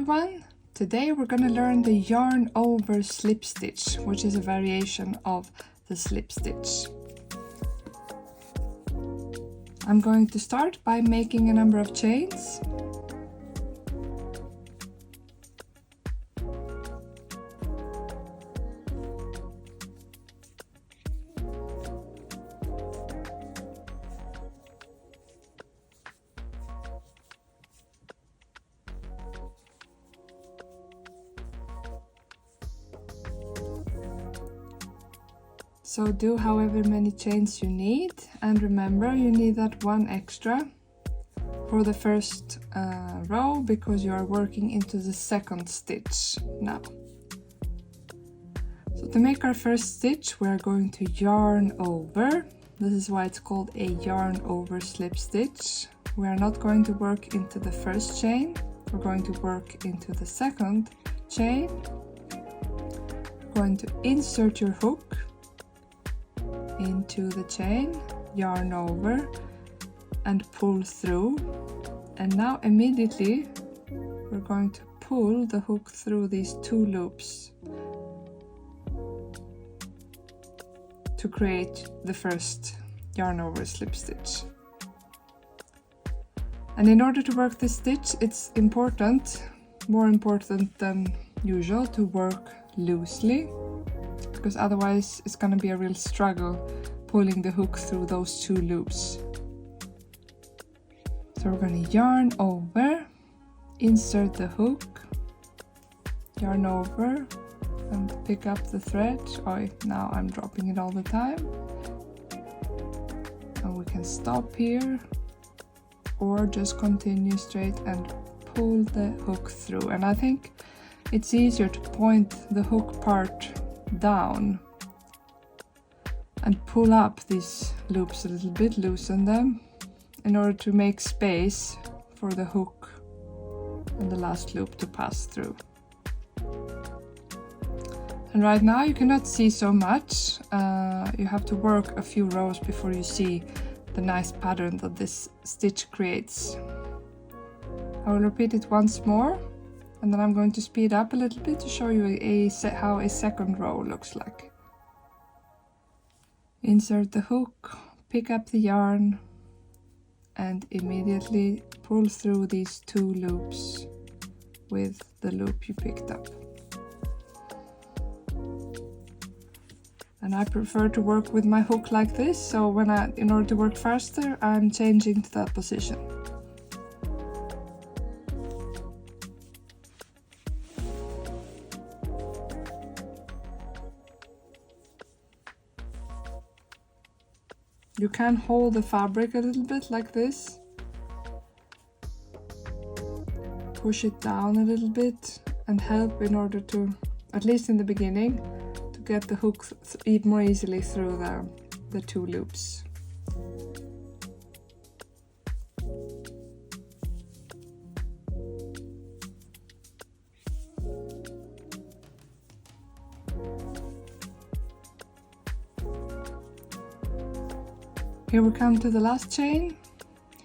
everyone! Today we're going to learn the yarn over slip stitch, which is a variation of the slip stitch. I'm going to start by making a number of chains. So do however many chains you need, and remember you need that one extra for the first row because you are working into the second stitch now. So to make our first stitch we are going to yarn over. This is why it's called a yarn over slip stitch. We are not going to work into the first chain, we're going to work into the second chain. You're going to insert your hook into the chain, yarn over and pull through, and now immediately we're going to pull the hook through these two loops to create the first yarn over slip stitch. And in order to work this stitch, it's important, more important than usual, to work loosely, because otherwise it's going to be a real struggle pulling the hook through those two loops. So we're going to yarn over, insert the hook, yarn over and pick up the thread. Oh, now I'm dropping it all the time. And we can stop here or just continue straight and pull the hook through. And I think it's easier to point the hook part down and pull up these loops a little bit, loosen them in order to make space for the hook and the last loop to pass through. And right now you cannot see so much, you have to work a few rows before you see the nice pattern that this stitch creates. I will repeat it once more, and then I'm going to speed up a little bit to show you how a second row looks like. Insert the hook, pick up the yarn, and immediately pull through these two loops with the loop you picked up. And I prefer to work with my hook like this, so in order to work faster, I'm changing to that position. You can hold the fabric a little bit like this. Push it down a little bit and help in order to, at least in the beginning, to get the hook more easily through the two loops. Here we come to the last chain.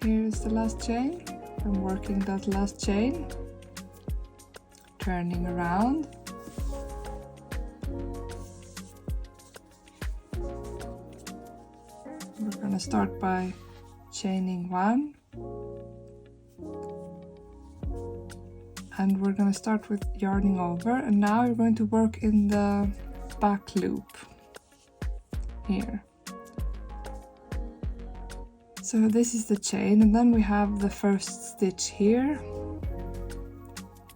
Here is the last chain. I'm working that last chain, turning around. We're going to start by chaining one. And we're going to start with yarning over, and now you're going to work in the back loop here. So this is the chain, and then we have the first stitch here.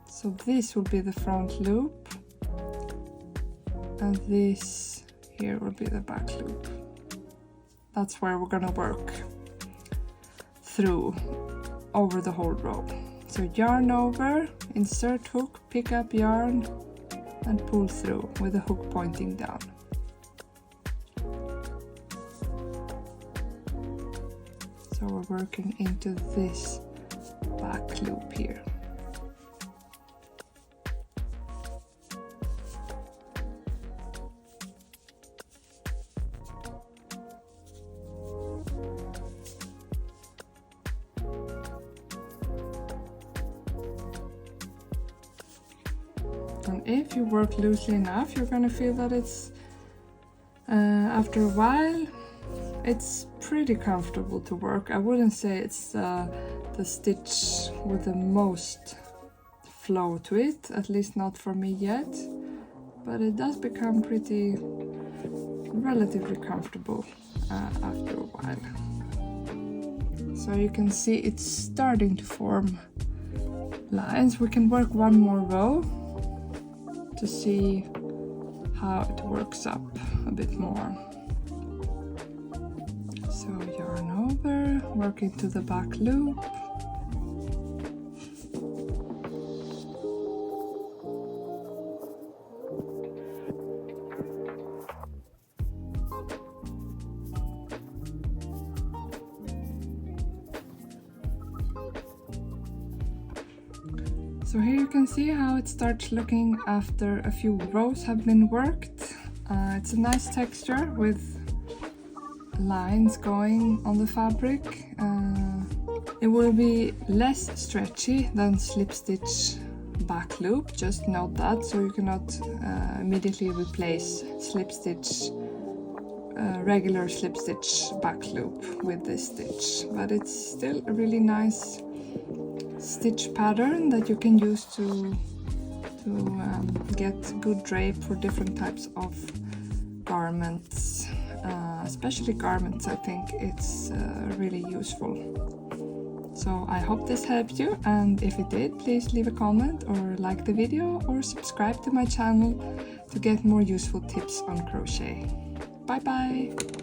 So this will be the front loop, and this here will be the back loop. That's where we're gonna work through over the whole row. So yarn over, insert hook, pick up yarn, and pull through with the hook pointing down. So we're working into this back loop here. And if you work loosely enough, you're gonna feel that it's, after a while, it's pretty comfortable to work. I wouldn't say it's the stitch with the most flow to it, at least not for me yet, but it does become pretty relatively comfortable after a while. So you can see it's starting to form lines. We can work one more row to see how it works up a bit more. So yarn over, work into the back loop. So here you can see how it starts looking after a few rows have been worked. It's a nice texture with lines going on the fabric. It will be less stretchy than slip stitch back loop, just note that, so you cannot immediately replace slip stitch, regular slip stitch back loop with this stitch, but it's still a really nice stitch pattern that you can use to get good drape for different types of garments. Especially garments, I think it's really useful. So I hope this helped you, and if it did, please leave a comment or like the video or subscribe to my channel to get more useful tips on crochet. Bye bye!